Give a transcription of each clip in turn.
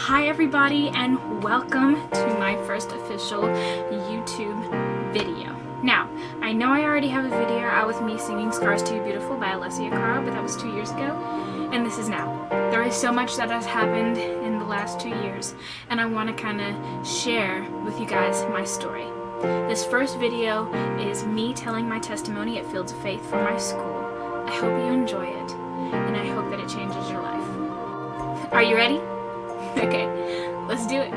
Hi everybody, and welcome to my first official YouTube video. Now, I know I already have a video out with me singing Scars Too Beautiful by Alessia Cara, but that was 2 years ago, and this is now. There is so much that has happened in the last 2 years, and I want to kind of share with you guys my story. This first video is me telling my testimony at Fields of Faith for my school. I hope you enjoy it, and I hope that it changes your life. Are you ready? Okay, let's do it.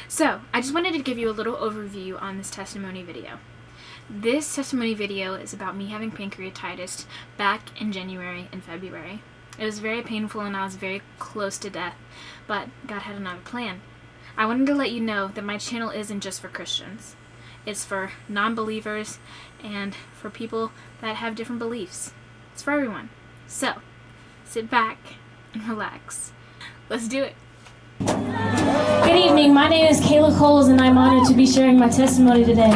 So, I just wanted to give you a little overview on this testimony video. This testimony video is about me having pancreatitis back in January and February. It was very painful and I was very close to death, but God had another plan. I wanted to let you know that my channel isn't just for Christians. It's for non-believers and for people that have different beliefs. It's for everyone. So, sit back and relax. Let's do it. Good evening, my name is Kayla Coles and I'm honored to be sharing my testimony today.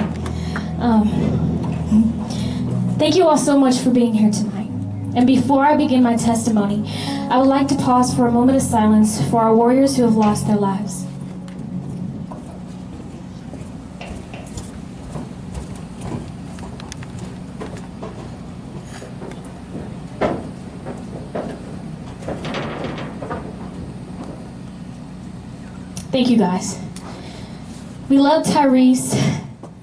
Thank you all so much for being here tonight. And before I begin my testimony, I would like to pause for a moment of silence for our warriors who have lost their lives. Thank you guys. We love Tyrese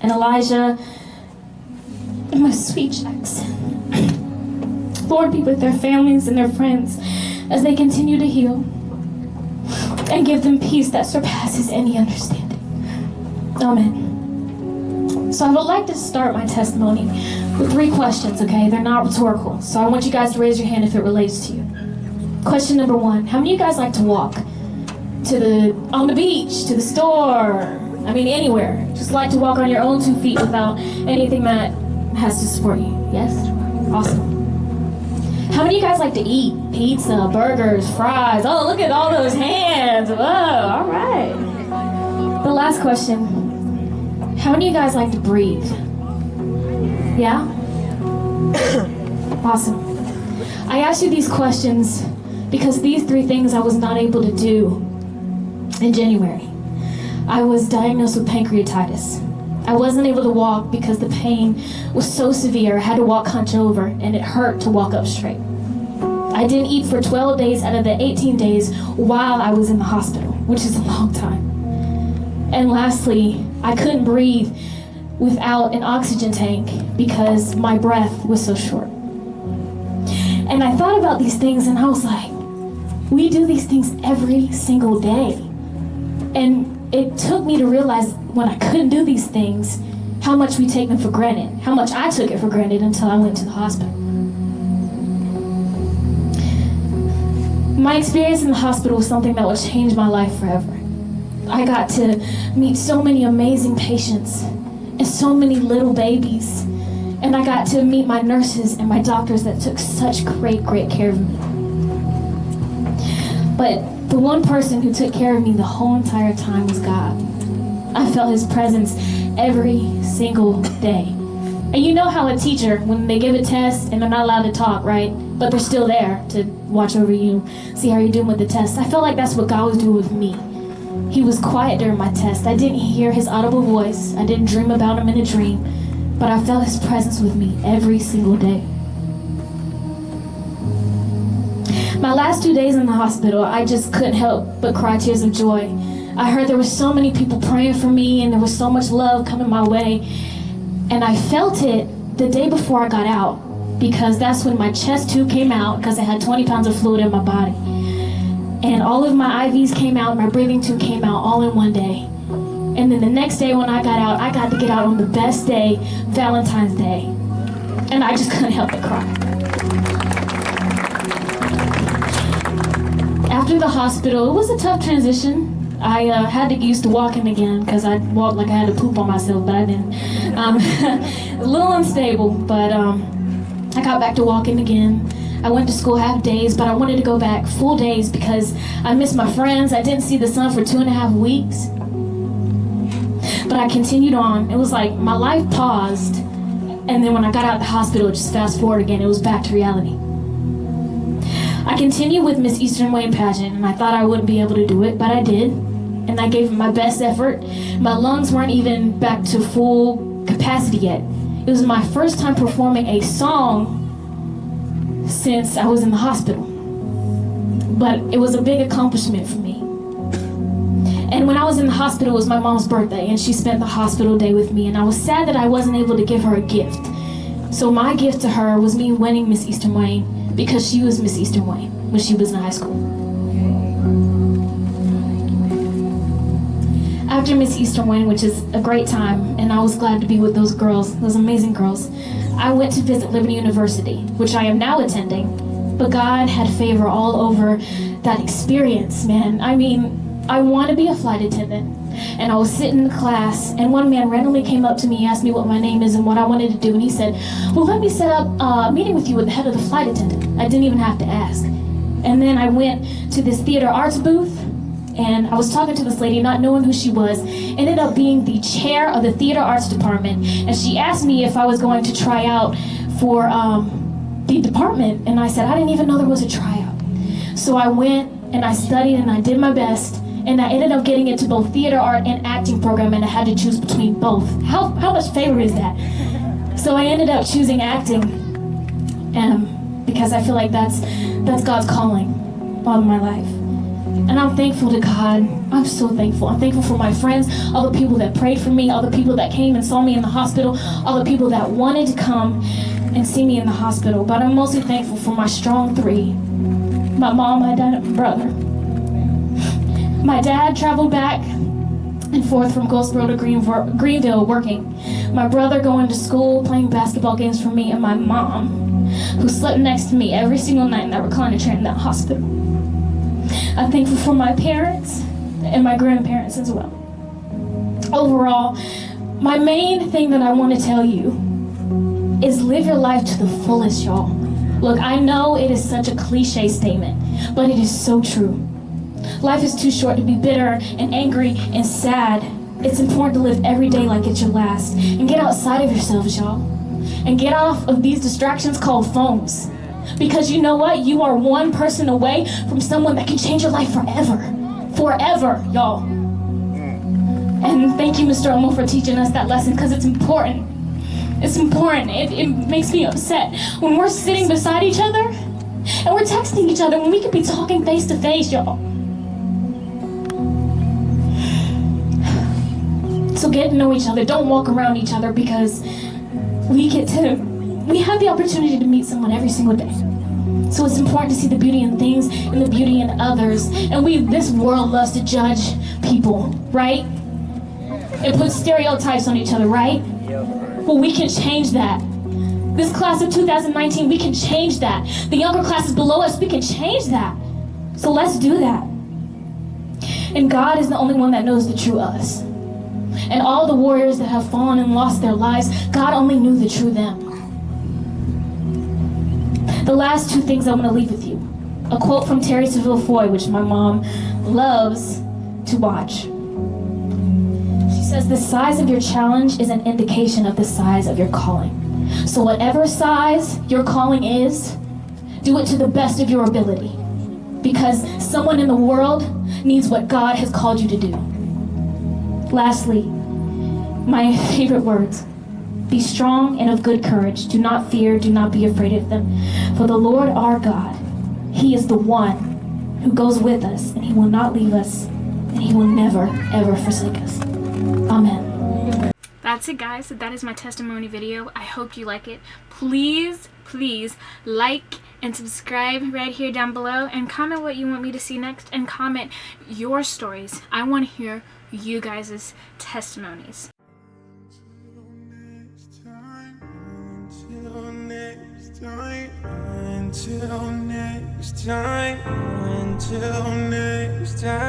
and Elijah and my sweet Jackson. Lord, be with their families and their friends as they continue to heal and give them peace that surpasses any understanding. Amen. So I would like to start my testimony with 3 questions, okay? They're not rhetorical, so I want you guys to raise your hand if it relates to you. Question number 1, how many of you guys like to walk? On the beach, to the store, I mean anywhere. Just like to walk on your own 2 feet without anything that has to support you. Yes? Awesome. How many of you guys like to eat? Pizza, burgers, fries. Oh, look at all those hands. Whoa, all right. The last question. How many of you guys like to breathe? Yeah? Awesome. I asked you these questions because these 3 things I was not able to do in January. I was diagnosed with pancreatitis. I wasn't able to walk because the pain was so severe. I had to walk hunched over and it hurt to walk up straight. I didn't eat for 12 days out of the 18 days while I was in the hospital, which is a long time. And lastly, I couldn't breathe without an oxygen tank because my breath was so short. And I thought about these things and I was like, we do these things every single day. And it took me to realize when I couldn't do these things, how much we take them for granted, how much I took it for granted until I went to the hospital. My experience in the hospital was something that would change my life forever. I got to meet so many amazing patients and so many little babies. And I got to meet my nurses and my doctors that took such great care of me. But the one person who took care of me the whole entire time was God. I felt His presence every single day. And you know how a teacher, when they give a test and they're not allowed to talk, right? But they're still there to watch over you, see how you're doing with the test. I felt like that's what God was doing with me. He was quiet during my test. I didn't hear His audible voice. I didn't dream about Him in a dream. But I felt His presence with me every single day. My last 2 days in the hospital, I just couldn't help but cry tears of joy. I heard there were so many people praying for me, and there was so much love coming my way. And I felt it the day before I got out, because that's when my chest tube came out, because I had 20 pounds of fluid in my body. And all of my IVs came out, my breathing tube came out all in one day. And then the next day when I got out, I got to get out on the best day, Valentine's Day. And I just couldn't help but cry. After the hospital, it was a tough transition. I had to get used to walking again, because I walked like I had to poop on myself, but I didn't. A little unstable, but I got back to walking again. I went to school half days, but I wanted to go back full days because I missed my friends. I didn't see the sun for 2.5 weeks. But I continued on. It was like my life paused, and then when I got out of the hospital, just fast forward again, it was back to reality. I continued with Miss Eastern Wayne pageant, and I thought I wouldn't be able to do it, but I did. And I gave it my best effort. My lungs weren't even back to full capacity yet. It was my first time performing a song since I was in the hospital. But it was a big accomplishment for me. And when I was in the hospital, it was my mom's birthday, and she spent the hospital day with me, and I was sad that I wasn't able to give her a gift. So my gift to her was me winning Miss Eastern Wayne, because she was Miss Eastern Wayne when she was in high school. After Miss Eastern Wayne, which is a great time, and I was glad to be with those girls, those amazing girls, I went to visit Liberty University, which I am now attending, but God had favor all over that experience, man. I mean, I want to be a flight attendant, and I was sitting in class, and one man randomly came up to me, asked me what my name is and what I wanted to do, and he said, well, let me set up a meeting with you with the head of the flight attendant. I didn't even have to ask. And then I went to this theater arts booth, and I was talking to this lady, not knowing who she was, ended up being the chair of the theater arts department, and she asked me if I was going to try out for the department, and I said I didn't even know there was a tryout. So I went and I studied and I did my best, and I ended up getting into both theater art and acting program, and I had to choose between both. How much favor is that? So I ended up choosing acting, because I feel like that's God's calling on my life. And I'm thankful to God. I'm so thankful. I'm thankful for my friends, all the people that prayed for me, all the people that came and saw me in the hospital, all the people that wanted to come and see me in the hospital. But I'm mostly thankful for my strong three: my mom, my dad, and my brother. My dad traveled back and forth from Goldsboro to Greenville working. My brother going to school, playing basketball games for me, and my mom, who slept next to me every single night in that recliner chair in that hospital. I'm thankful for my parents and my grandparents as well. Overall, my main thing that I want to tell you is live your life to the fullest, y'all. Look, I know it is such a cliche statement, but it is so true. Life is too short to be bitter and angry and sad. It's important to live every day like it's your last, and get outside of yourselves, y'all, and get off of these distractions called phones. Because you know what? You are one person away from someone that can change your life forever. Forever, y'all. And thank you, Mr. Omo, for teaching us that lesson, because it's important. It's important. It makes me upset when we're sitting beside each other and we're texting each other when we could be talking face to face, y'all. So get to know each other. Don't walk around each other, because we have the opportunity to meet someone every single day. So it's important to see the beauty in things and the beauty in others. And this world loves to judge people, right? It puts stereotypes on each other, right? Well, we can change that. This class of 2019, we can change that. The younger classes below us, we can change that. So let's do that. And God is the only one that knows the true us. And all the warriors that have fallen and lost their lives, God only knew the true them. The last two things I want to leave with you. A quote from Terry Seville Foy, which my mom loves to watch. She says, the size of your challenge is an indication of the size of your calling. So whatever size your calling is, do it to the best of your ability. Because someone in the world needs what God has called you to do. Lastly, my favorite words. Be strong and of good courage. Do not fear, do not be afraid of them. For the Lord our God, He is the one who goes with us, and He will not leave us, and He will never, ever forsake us. Amen. That's it, guys. That is my testimony video. I hope you like it. Please, please like and subscribe right here down below, and comment what you want me to see next, and comment your stories. I want to hear you guys' testimonies. Until next time.